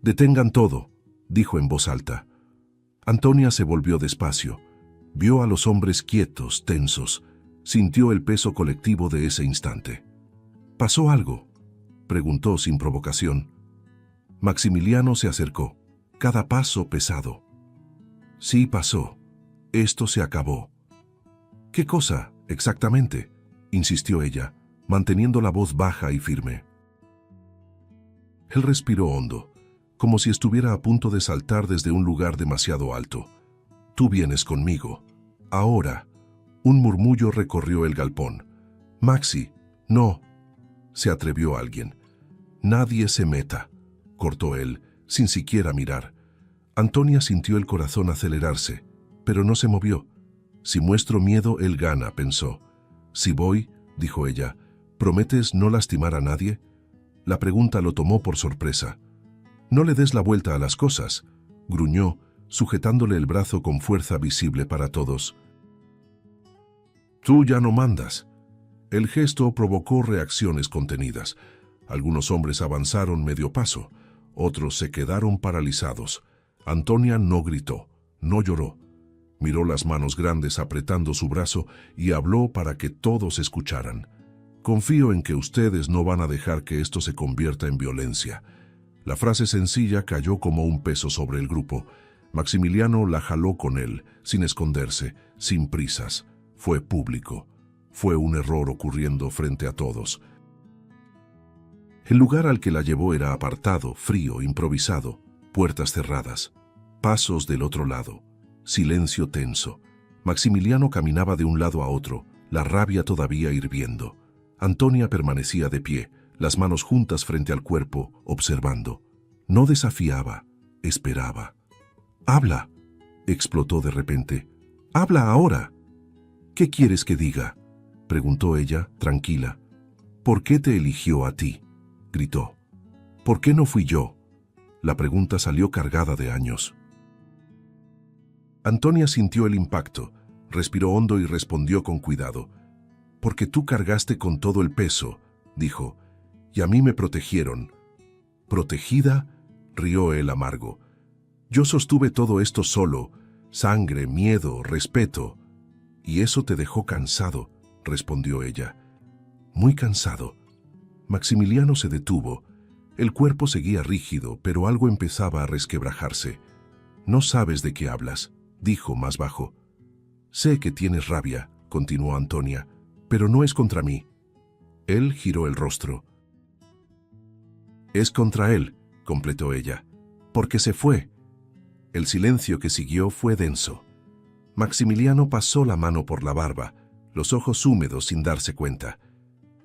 «Detengan todo», dijo en voz alta. Antonia se volvió despacio. Vio a los hombres quietos, tensos. Sintió el peso colectivo de ese instante. «¿Pasó algo?», preguntó sin provocación. Maximiliano se acercó, cada paso pesado. «Sí pasó. Esto se acabó». «¿Qué cosa, exactamente?», insistió ella, manteniendo la voz baja y firme. Él respiró hondo, como si estuviera a punto de saltar desde un lugar demasiado alto. «Tú vienes conmigo. Ahora». Un murmullo recorrió el galpón. «Maxi, no», se atrevió alguien. «Nadie se meta», cortó él, sin siquiera mirar. Antonia sintió el corazón acelerarse, pero no se movió. «Si muestro miedo, él gana», pensó. «Si voy», dijo ella, «¿prometes no lastimar a nadie?». La pregunta lo tomó por sorpresa. «No le des la vuelta a las cosas», gruñó, sujetándole el brazo con fuerza visible para todos. «Tú ya no mandas». El gesto provocó reacciones contenidas. Algunos hombres avanzaron medio paso, otros se quedaron paralizados. Antonia no gritó, no lloró. Miró las manos grandes apretando su brazo y habló para que todos escucharan. «Confío en que ustedes no van a dejar que esto se convierta en violencia». La frase sencilla cayó como un peso sobre el grupo. Maximiliano la jaló con él, sin esconderse, sin prisas. Fue público. Fue un error ocurriendo frente a todos. El lugar al que la llevó era apartado, frío, improvisado, puertas cerradas, pasos del otro lado, silencio tenso. Maximiliano caminaba de un lado a otro, la rabia todavía hirviendo. Antonia permanecía de pie, las manos juntas frente al cuerpo, observando. No desafiaba, esperaba. «¡Habla!», explotó de repente. «¡Habla ahora!». «¿Qué quieres que diga?», preguntó ella, tranquila. «¿Por qué te eligió a ti?», gritó. «¿Por qué no fui yo?». La pregunta salió cargada de años. Antonia sintió el impacto, respiró hondo y respondió con cuidado. «Porque tú cargaste con todo el peso», dijo, «y a mí me protegieron». «¿Protegida?», rió él amargo. «Yo sostuve todo esto solo, sangre, miedo, respeto». «Y eso te dejó cansado», respondió ella. «Muy cansado». Maximiliano se detuvo. El cuerpo seguía rígido, pero algo empezaba a resquebrajarse. «No sabes de qué hablas», dijo más bajo. «Sé que tienes rabia», continuó Antonia, «pero no es contra mí». Él giró el rostro. «Es contra él», completó ella, «porque se fue». El silencio que siguió fue denso. Maximiliano pasó la mano por la barba, los ojos húmedos sin darse cuenta.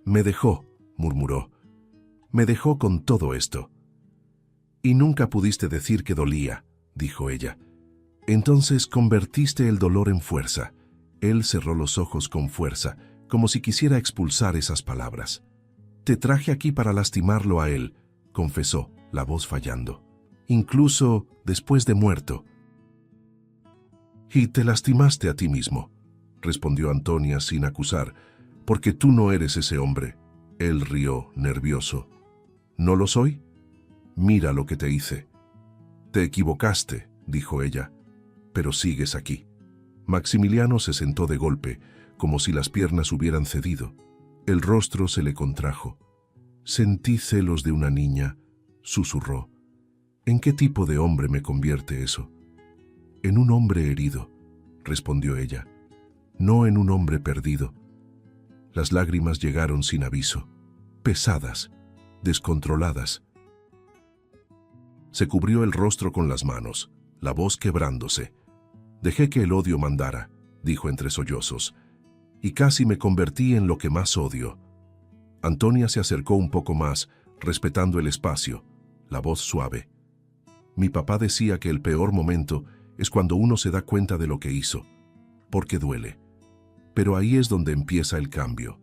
«Me dejó», murmuró. «Me dejó con todo esto». «Y nunca pudiste decir que dolía», dijo ella. «Entonces convertiste el dolor en fuerza». Él cerró los ojos con fuerza, como si quisiera expulsar esas palabras. «Te traje aquí para lastimarlo a él», confesó, la voz fallando. «Incluso después de muerto». «Y te lastimaste a ti mismo», respondió Antonia sin acusar, «porque tú no eres ese hombre». Él rió, nervioso. «¿No lo soy? Mira lo que te hice». «Te equivocaste», dijo ella, «pero sigues aquí». Maximiliano se sentó de golpe, como si las piernas hubieran cedido. El rostro se le contrajo. «Sentí celos de una niña», susurró. «¿En qué tipo de hombre me convierte eso?». «En un hombre herido», respondió ella. «No en un hombre perdido». Las lágrimas llegaron sin aviso, pesadas, descontroladas. Se cubrió el rostro con las manos, la voz quebrándose. «Dejé que el odio mandara», dijo entre sollozos, «y casi me convertí en lo que más odio». Antonia se acercó un poco más, respetando el espacio, la voz suave. «Mi papá decía que el peor momento es cuando uno se da cuenta de lo que hizo, porque duele. Pero ahí es donde empieza el cambio».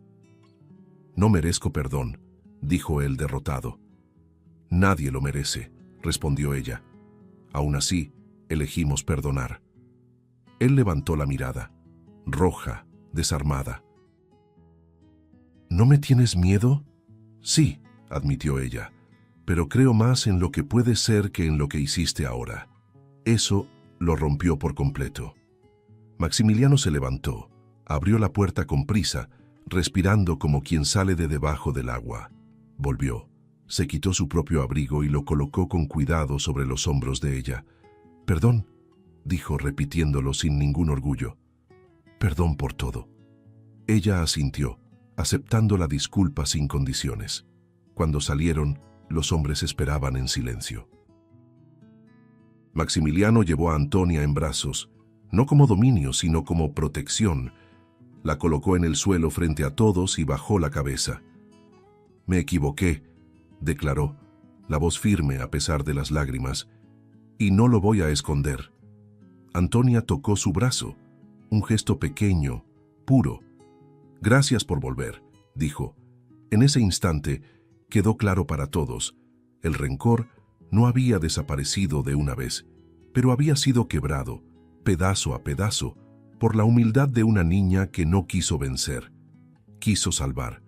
«No merezco perdón», dijo él derrotado. «Nadie lo merece», respondió ella. «Aún así, elegimos perdonar». Él levantó la mirada, roja, desarmada. «¿No me tienes miedo?». «Sí», admitió ella, «pero creo más en lo que puede ser que en lo que hiciste ahora». Eso lo rompió por completo. Maximiliano se levantó, abrió la puerta con prisa, respirando como quien sale de debajo del agua. Volvió, se quitó su propio abrigo y lo colocó con cuidado sobre los hombros de ella. «Perdón», dijo repitiéndolo sin ningún orgullo. «Perdón por todo». Ella asintió, aceptando la disculpa sin condiciones. Cuando salieron, los hombres esperaban en silencio. Maximiliano llevó a Antonia en brazos, no como dominio, sino como protección. La colocó en el suelo frente a todos y bajó la cabeza. «Me equivoqué», declaró, la voz firme a pesar de las lágrimas, «y no lo voy a esconder». Antonia tocó su brazo, un gesto pequeño, puro. «Gracias por volver», dijo. En ese instante quedó claro para todos. El rencor no había desaparecido de una vez, pero había sido quebrado, pedazo a pedazo, por la humildad de una niña que no quiso vencer, quiso salvar.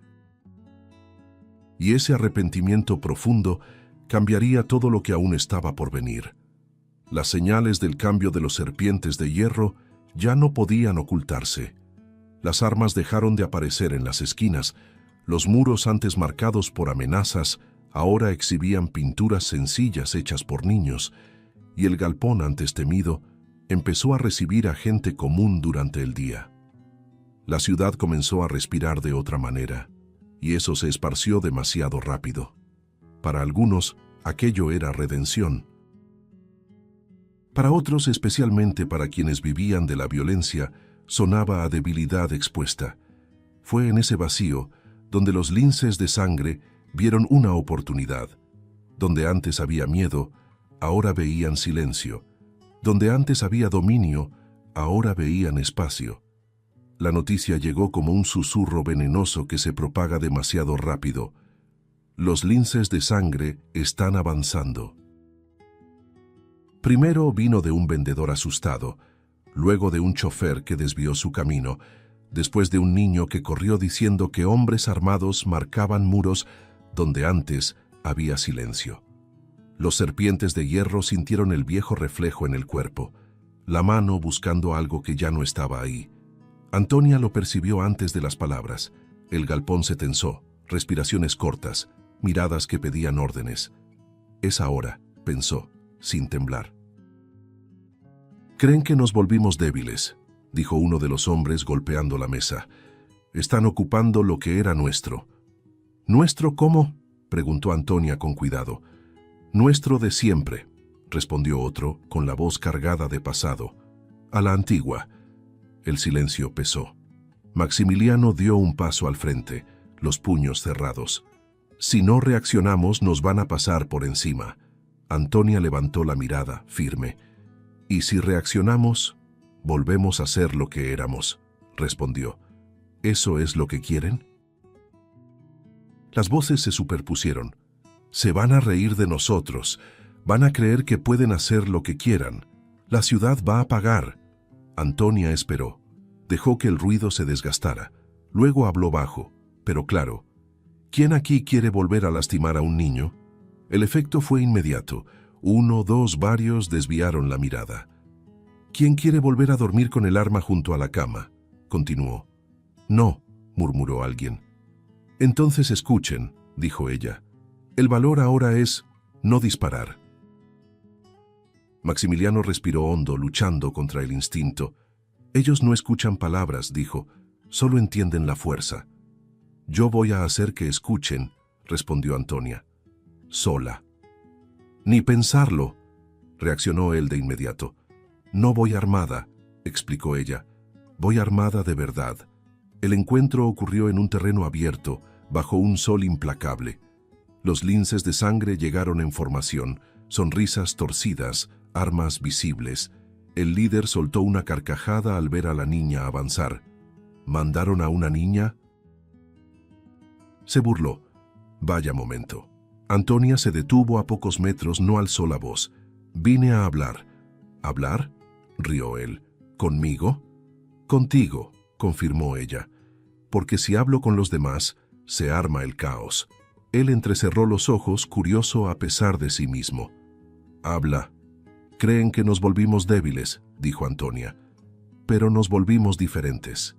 Y ese arrepentimiento profundo cambiaría todo lo que aún estaba por venir. Las señales del cambio de los serpientes de hierro ya no podían ocultarse. Las armas dejaron de aparecer en las esquinas, los muros antes marcados por amenazas ahora exhibían pinturas sencillas hechas por niños, y el galpón antes temido empezó a recibir a gente común durante el día. La ciudad comenzó a respirar de otra manera, y eso se esparció demasiado rápido. Para algunos, aquello era redención. Para otros, especialmente para quienes vivían de la violencia, sonaba a debilidad expuesta. Fue en ese vacío donde los linces de sangre vieron una oportunidad. Donde antes había miedo, ahora veían silencio. Donde antes había dominio, ahora veían espacio. La noticia llegó como un susurro venenoso que se propaga demasiado rápido. Los linces de sangre están avanzando. Primero vino de un vendedor asustado, luego de un chofer que desvió su camino, después de un niño que corrió diciendo que hombres armados marcaban muros donde antes había silencio. Los serpientes de hierro sintieron el viejo reflejo en el cuerpo, la mano buscando algo que ya no estaba ahí. Antonia lo percibió antes de las palabras. El galpón se tensó, respiraciones cortas, miradas que pedían órdenes. Es ahora, pensó, sin temblar. «Creen que nos volvimos débiles», dijo uno de los hombres golpeando la mesa. «Están ocupando lo que era nuestro». «¿Nuestro cómo?», preguntó Antonia con cuidado. «Nuestro de siempre», respondió otro, con la voz cargada de pasado. «A la antigua». El silencio pesó. Maximiliano dio un paso al frente, los puños cerrados. «Si no reaccionamos, nos van a pasar por encima». Antonia levantó la mirada, firme. «¿Y si reaccionamos? Volvemos a ser lo que éramos», respondió. «¿Eso es lo que quieren?». Las voces se superpusieron. «Se van a reír de nosotros. Van a creer que pueden hacer lo que quieran. La ciudad va a pagar». Antonia esperó. Dejó que el ruido se desgastara. Luego habló bajo, pero claro. «¿Quién aquí quiere volver a lastimar a un niño?». El efecto fue inmediato. Uno, dos, varios desviaron la mirada. «¿Quién quiere volver a dormir con el arma junto a la cama?», continuó. «No», murmuró alguien. «Entonces escuchen», dijo ella. «El valor ahora es no disparar». Maximiliano respiró hondo, luchando contra el instinto. «Ellos no escuchan palabras», dijo, «solo entienden la fuerza». «Yo voy a hacer que escuchen», respondió Antonia. «Sola». «Ni pensarlo», reaccionó él de inmediato. «No voy armada», explicó ella. «Voy armada de verdad». El encuentro ocurrió en un terreno abierto, bajo un sol implacable. Los linces de sangre llegaron en formación, sonrisas torcidas, armas visibles. El líder soltó una carcajada al ver a la niña avanzar. «¿Mandaron a una niña?». Se burló. Vaya momento. Antonia se detuvo a pocos metros, no alzó la voz. «Vine a hablar». «¿Hablar?», rió él. «¿Conmigo?». «Contigo», confirmó ella. «Porque si hablo con los demás, se arma el caos». Él entrecerró los ojos, curioso a pesar de sí mismo. «Habla». «Creen que nos volvimos débiles», dijo Antonia. «Pero nos volvimos diferentes».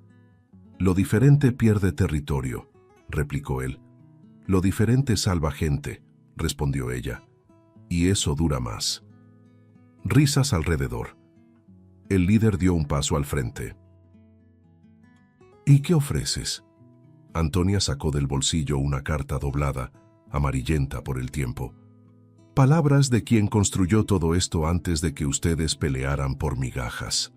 «Lo diferente pierde territorio», replicó él. «Lo diferente salva gente», respondió ella. «Y eso dura más». Risas alrededor. El líder dio un paso al frente. «¿Y qué ofreces?». Antonia sacó del bolsillo una carta doblada, amarillenta por el tiempo. «Palabras de quien construyó todo esto antes de que ustedes pelearan por migajas».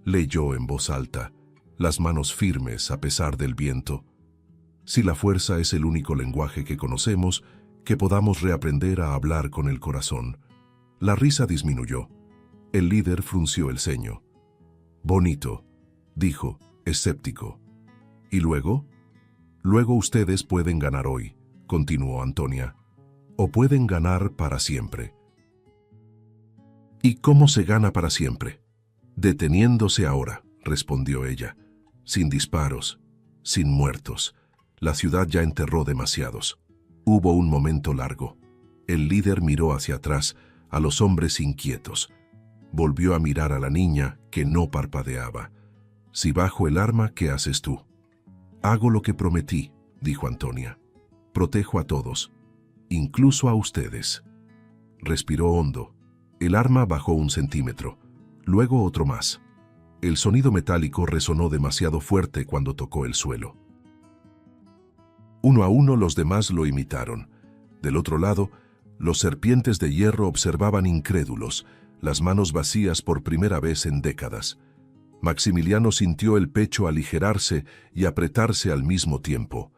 Leyó en voz alta, las manos firmes a pesar del viento. «Si la fuerza es el único lenguaje que conocemos, que podamos reaprender a hablar con el corazón». La risa disminuyó. El líder frunció el ceño. «Bonito», dijo, escéptico. «¿Y luego?». «Luego ustedes pueden ganar hoy», continuó Antonia. «O pueden ganar para siempre». «¿Y cómo se gana para siempre?». «Deteniéndose ahora», respondió ella. «Sin disparos, sin muertos. La ciudad ya enterró demasiados». Hubo un momento largo. El líder miró hacia atrás, a los hombres inquietos. Volvió a mirar a la niña, que no parpadeaba. «Si bajo el arma, ¿qué haces tú?». «Hago lo que prometí», dijo Antonia. «Protejo a todos, incluso a ustedes». Respiró hondo. El arma bajó 1 centímetro, luego otro más. El sonido metálico resonó demasiado fuerte cuando tocó el suelo. Uno a uno los demás lo imitaron. Del otro lado, los serpientes de hierro observaban incrédulos, las manos vacías por primera vez en décadas. Maximiliano sintió el pecho aligerarse y apretarse al mismo tiempo.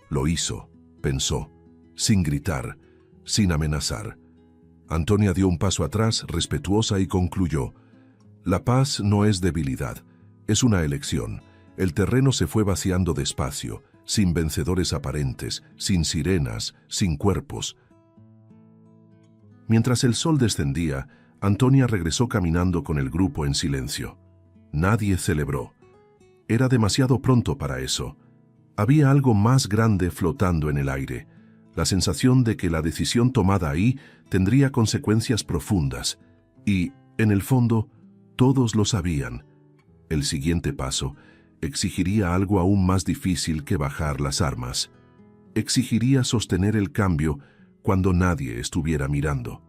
Lo hizo, pensó, sin gritar, sin amenazar. Antonia dio un paso atrás, respetuosa, y concluyó: la paz no es debilidad, es una elección. El terreno se fue vaciando despacio, sin vencedores aparentes, sin sirenas, sin cuerpos. Mientras el sol descendía, Antonia regresó caminando con el grupo en silencio. Nadie celebró. Era demasiado pronto para eso. Había algo más grande flotando en el aire, la sensación de que la decisión tomada ahí tendría consecuencias profundas, y, en el fondo, todos lo sabían. El siguiente paso exigiría algo aún más difícil que bajar las armas. Exigiría sostener el cambio cuando nadie estuviera mirando.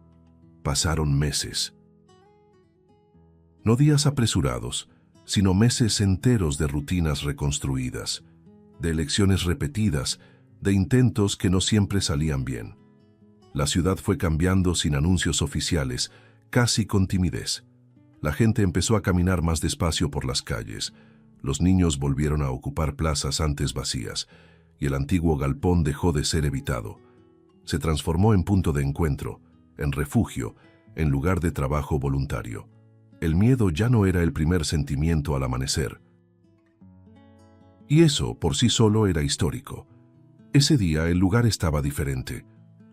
Pasaron meses. No días apresurados, sino meses enteros de rutinas reconstruidas, de elecciones repetidas, de intentos que no siempre salían bien. La ciudad fue cambiando sin anuncios oficiales, casi con timidez. La gente empezó a caminar más despacio por las calles. Los niños volvieron a ocupar plazas antes vacías, y el antiguo galpón dejó de ser evitado. Se transformó en punto de encuentro, en refugio, en lugar de trabajo voluntario. El miedo ya no era el primer sentimiento al amanecer. Y eso, por sí solo, era histórico. Ese día el lugar estaba diferente.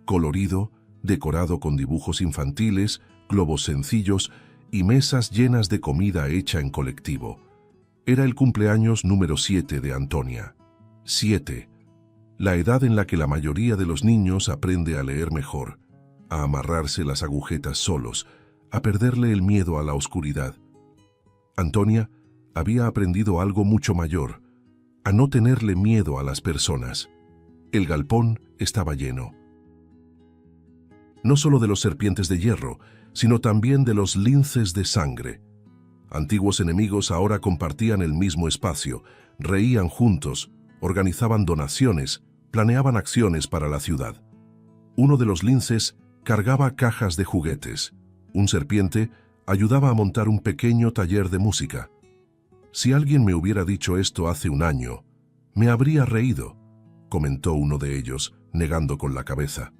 Colorido, decorado con dibujos infantiles, globos sencillos y mesas llenas de comida hecha en colectivo. Era el cumpleaños número 7 de Antonia. 7. La edad en la que la mayoría de los niños aprende a leer mejor, a amarrarse las agujetas solos, a perderle el miedo a la oscuridad. Antonia había aprendido algo mucho mayor, a no tenerle miedo a las personas. El galpón estaba lleno. No solo de los serpientes de hierro, sino también de los linces de sangre. Antiguos enemigos ahora compartían el mismo espacio, reían juntos, organizaban donaciones, planeaban acciones para la ciudad. Uno de los linces cargaba cajas de juguetes. Un serpiente ayudaba a montar un pequeño taller de música. Si alguien me hubiera dicho esto hace un año, me habría reído, comentó uno de ellos, negando con la cabeza.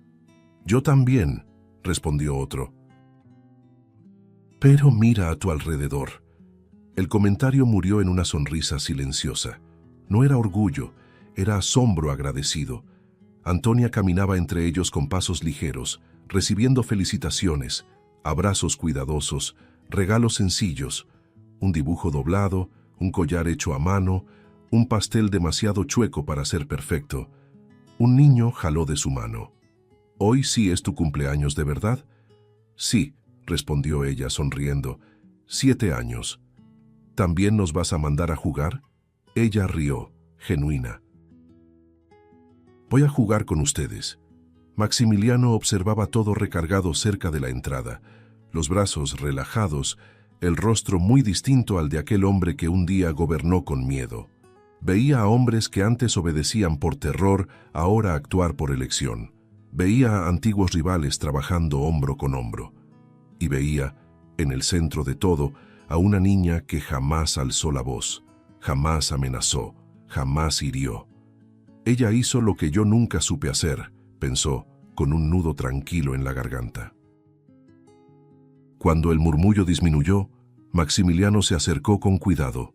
Yo también, respondió otro. Pero mira a tu alrededor. El comentario murió en una sonrisa silenciosa. No era orgullo, era asombro agradecido. Antonia caminaba entre ellos con pasos ligeros, recibiendo felicitaciones, abrazos cuidadosos, regalos sencillos, un dibujo doblado, un collar hecho a mano, un pastel demasiado chueco para ser perfecto. Un niño jaló de su mano. ¿Hoy sí es tu cumpleaños de verdad? Sí, respondió ella sonriendo. 7 años. ¿También nos vas a mandar a jugar? Ella rió, genuina. Voy a jugar con ustedes. Maximiliano observaba todo recargado cerca de la entrada, los brazos relajados, el rostro muy distinto al de aquel hombre que un día gobernó con miedo. Veía a hombres que antes obedecían por terror, ahora actuar por elección. Veía a antiguos rivales trabajando hombro con hombro. Y veía, en el centro de todo, a una niña que jamás alzó la voz, jamás amenazó, jamás hirió. Ella hizo lo que yo nunca supe hacer, pensó, con un nudo tranquilo en la garganta. Cuando el murmullo disminuyó, Maximiliano se acercó con cuidado,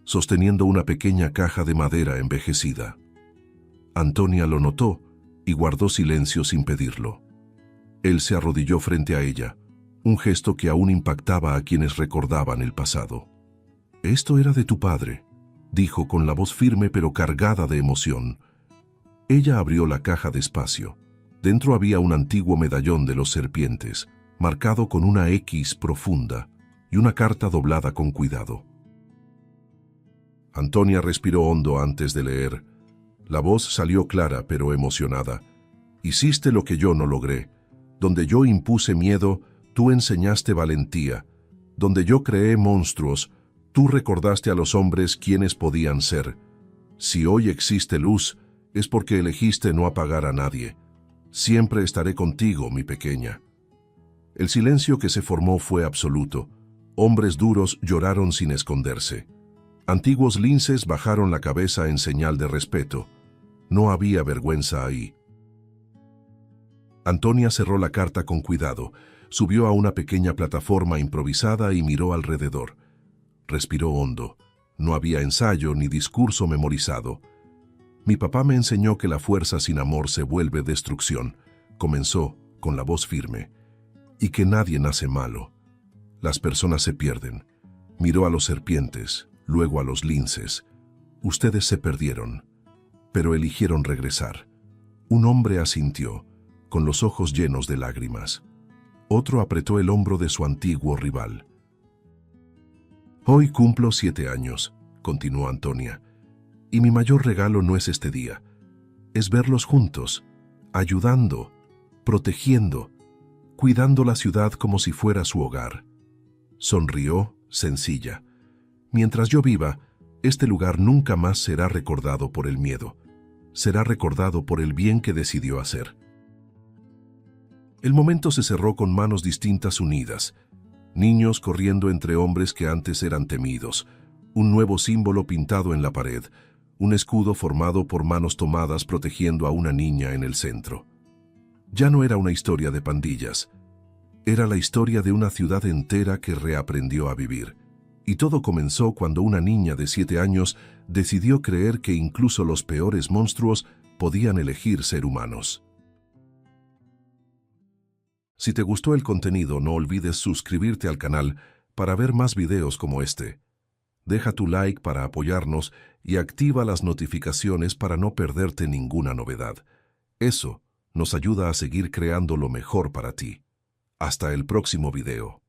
sosteniendo una pequeña caja de madera envejecida. Antonia lo notó y guardó silencio sin pedirlo. Él se arrodilló frente a ella, un gesto que aún impactaba a quienes recordaban el pasado. «Esto era de tu padre», dijo con la voz firme pero cargada de emoción. Ella abrió la caja despacio. Dentro había un antiguo medallón de los serpientes, marcado con una X profunda, y una carta doblada con cuidado. Antonia respiró hondo antes de leer. La voz salió clara pero emocionada. «Hiciste lo que yo no logré. Donde yo impuse miedo, tú enseñaste valentía. Donde yo creé monstruos, tú recordaste a los hombres quiénes podían ser. Si hoy existe luz, es porque elegiste no apagar a nadie. Siempre estaré contigo, mi pequeña. El silencio que se formó fue absoluto. Hombres duros lloraron sin esconderse. Antiguos linces bajaron la cabeza en señal de respeto. No había vergüenza ahí. Antonia cerró la carta con cuidado, subió a una pequeña plataforma improvisada y miró alrededor. Respiró hondo. No había ensayo ni discurso memorizado. Mi papá me enseñó que la fuerza sin amor se vuelve destrucción, comenzó con la voz firme, y que nadie nace malo. Las personas se pierden. Miró a los serpientes, luego a los linces. Ustedes se perdieron, pero eligieron regresar. Un hombre asintió, con los ojos llenos de lágrimas. Otro apretó el hombro de su antiguo rival. Hoy cumplo 7 años, continuó Antonia, y mi mayor regalo no es este día, es verlos juntos, ayudando, protegiendo, cuidando la ciudad como si fuera su hogar. Sonrió, sencilla. Mientras yo viva, este lugar nunca más será recordado por el miedo, será recordado por el bien que decidió hacer. El momento se cerró con manos distintas unidas, niños corriendo entre hombres que antes eran temidos, un nuevo símbolo pintado en la pared, un escudo formado por manos tomadas protegiendo a una niña en el centro. Ya no era una historia de pandillas, era la historia de una ciudad entera que reaprendió a vivir. Y todo comenzó cuando una niña de 7 años decidió creer que incluso los peores monstruos podían elegir ser humanos. Si te gustó el contenido, no olvides suscribirte al canal para ver más videos como este. Deja tu like para apoyarnos y activa las notificaciones para no perderte ninguna novedad. Eso nos ayuda a seguir creando lo mejor para ti. Hasta el próximo video.